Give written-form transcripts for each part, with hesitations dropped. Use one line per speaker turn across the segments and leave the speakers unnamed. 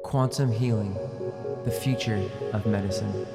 Quantum healing, the future of medicine.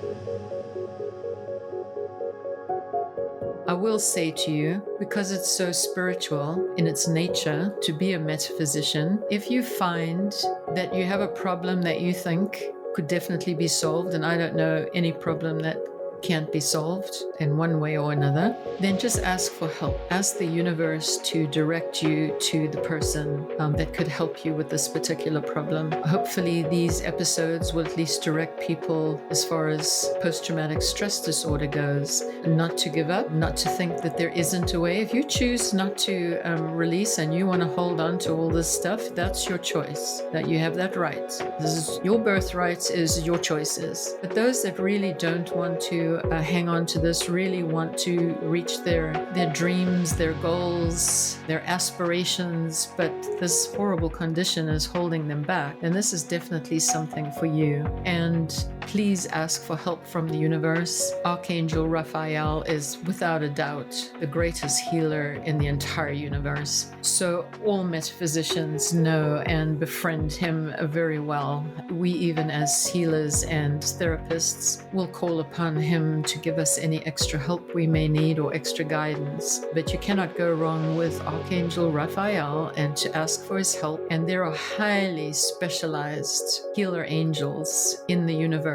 I will say to you, because it's so spiritual in its nature to be a metaphysician, if you find that you have a problem that you think could definitely be solved, and I don't know any problem that can't be solved in one way or another, then just ask for help. Ask the universe to direct you to the person that could help you with this particular problem. Hopefully, these episodes will at least direct people as far as post-traumatic stress disorder goes, not to give up, not to think that there isn't a way. If you choose not to release and you want to hold on to all this stuff, that's your choice, that you have that right. This is your birthright, is your choices. But those that really don't want to hang on to this, really want to reach their dreams, their goals, their aspirations, but this horrible condition is holding them back, and this is definitely something for you. And please ask for help from the universe. Archangel Raphael is without a doubt the greatest healer in the entire universe. So all metaphysicians know and befriend him very well. We, even as healers and therapists, will call upon him to give us any extra help we may need or extra guidance. But you cannot go wrong with Archangel Raphael and to ask for his help. And there are highly specialized healer angels in the universe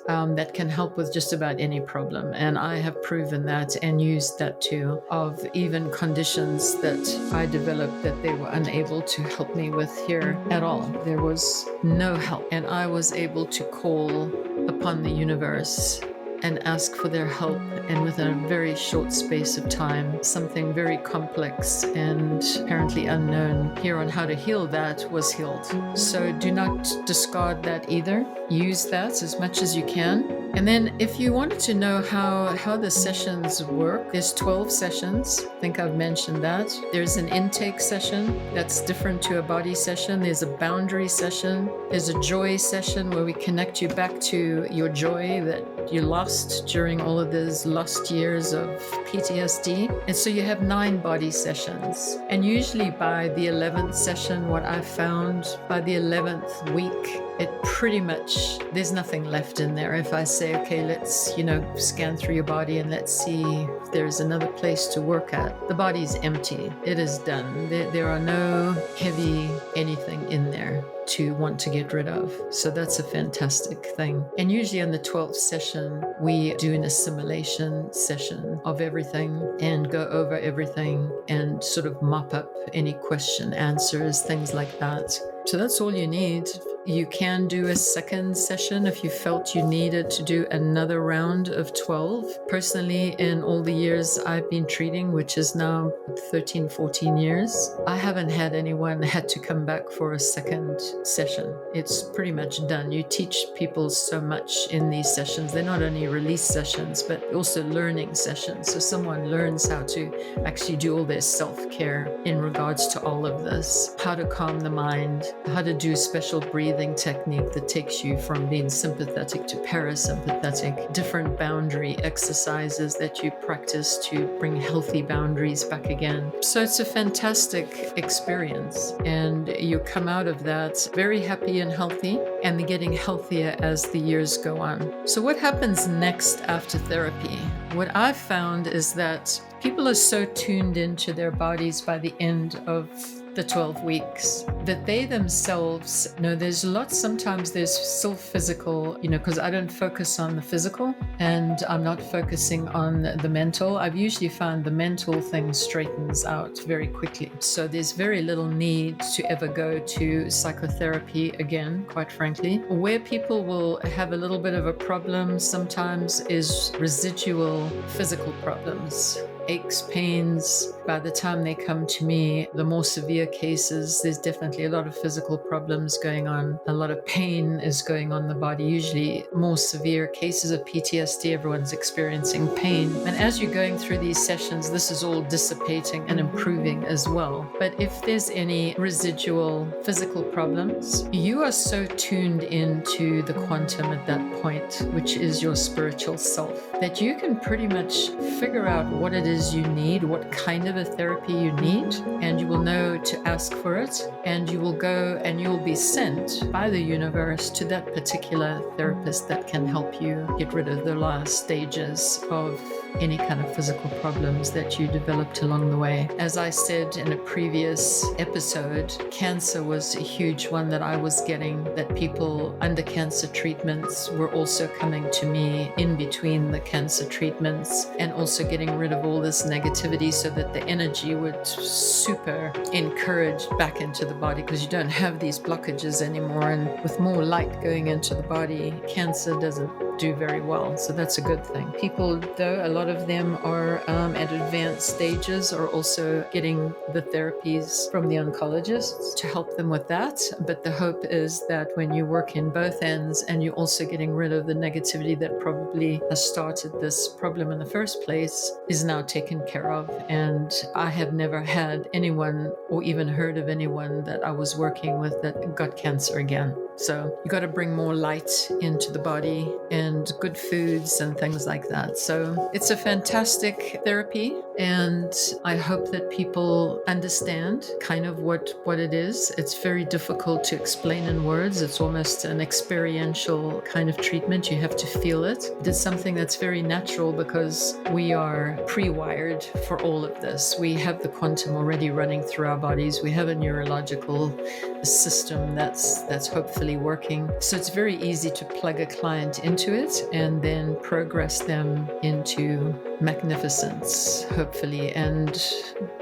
that can help with just about any problem. And I have proven that and used that too, of even conditions that I developed that they were unable to help me with here at all. There was no help. And I was able to call upon the universe and ask for their help, and within a very short space of time, something very complex and apparently unknown here on how to heal that was healed. So do not discard that either. Use that as much as you can. And then if you wanted to know how the sessions work, there's 12 sessions. I think I've mentioned that. There's an intake session that's different to a body session. There's a boundary session. There's a joy session where we connect you back to your joy that you lost during all of those lost years of PTSD. And so you have 9 body sessions. And usually by the 11th session, what I've found, by the 11th week, it pretty much, there's nothing left in there. If I say, okay, let's, scan through your body and let's see if there's another place to work at, the body's empty. It is done. There are no heavy anything in there to want to get rid of. So that's a fantastic thing. And usually on the 12th session, we do an assimilation session of everything and go over everything and sort of mop up any question answers, things like that. So that's all you need. You can do a second session if you felt you needed to do another round of 12. Personally, in all the years I've been treating, which is now 13, 14 years, I haven't had anyone had to come back for a second session. It's pretty much done. You teach people so much in these sessions. They're not only release sessions, but also learning sessions. So someone learns how to actually do all their self-care in regards to all of this, how to calm the mind, how to do special breathing technique that takes you from being sympathetic to parasympathetic, different boundary exercises that you practice to bring healthy boundaries back again. So it's a fantastic experience, and you come out of that very happy and healthy, and getting healthier as the years go on. So what happens next after therapy? What I've found is that people are so tuned into their bodies by the end of the 12 weeks that they themselves know there's lots. Sometimes there's still physical, because I don't focus on the physical and I'm not focusing on the mental. I've usually found the mental thing straightens out very quickly. So there's very little need to ever go to psychotherapy again, quite frankly. Where people will have a little bit of a problem sometimes is residual physical problems. Aches, pains. By the time they come to me, the more severe cases, there's definitely a lot of physical problems going on. A lot of pain is going on in the body. Usually more severe cases of PTSD, everyone's experiencing pain. And as you're going through these sessions, this is all dissipating and improving as well. But if there's any residual physical problems, you are so tuned into the quantum at that point, which is your spiritual self, that you can pretty much figure out what it is is you need, what kind of a therapy you need, and you will know to ask for it, and you will go and you will be sent by the universe to that particular therapist that can help you get rid of the last stages of any kind of physical problems that you developed along the way. As I said in a previous episode, cancer was a huge one that I was getting, that people under cancer treatments were also coming to me in between the cancer treatments, and also getting rid of all this negativity so that the energy would super encourage back into the body, because you don't have these blockages anymore. And with more light going into the body, cancer doesn't do very well. So that's a good thing. People, though, a lot of them are at advanced stages, are also getting the therapies from the oncologists to help them with that. But the hope is that when you work in both ends and you're also getting rid of the negativity that probably has started this problem in the first place, is now taken care of. And I have never had anyone or even heard of anyone that I was working with that got cancer again. So you got to bring more light into the body and good foods and things like that. So it's a fantastic therapy, and I hope that people understand kind of what it is. It's very difficult to explain in words. It's almost an experiential kind of treatment. You have to feel it. It's something that's very natural because we are pre-wired for all of this. We have the quantum already running through our bodies. We have a neurological system that's hopefully working. So it's very easy to plug a client into it and then progress them into magnificence, hopefully, and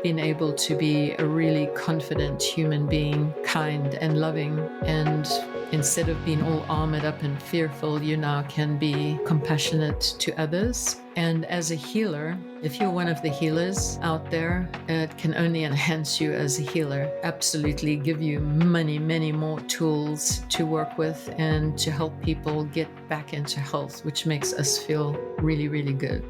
being able to be a really confident human being, kind and loving. And instead of being all armored up and fearful, you now can be compassionate to others. And as a healer, if you're one of the healers out there, it can only enhance you as a healer. Absolutely give you many more tools to work with and to help people get back into health, which makes us feel really good.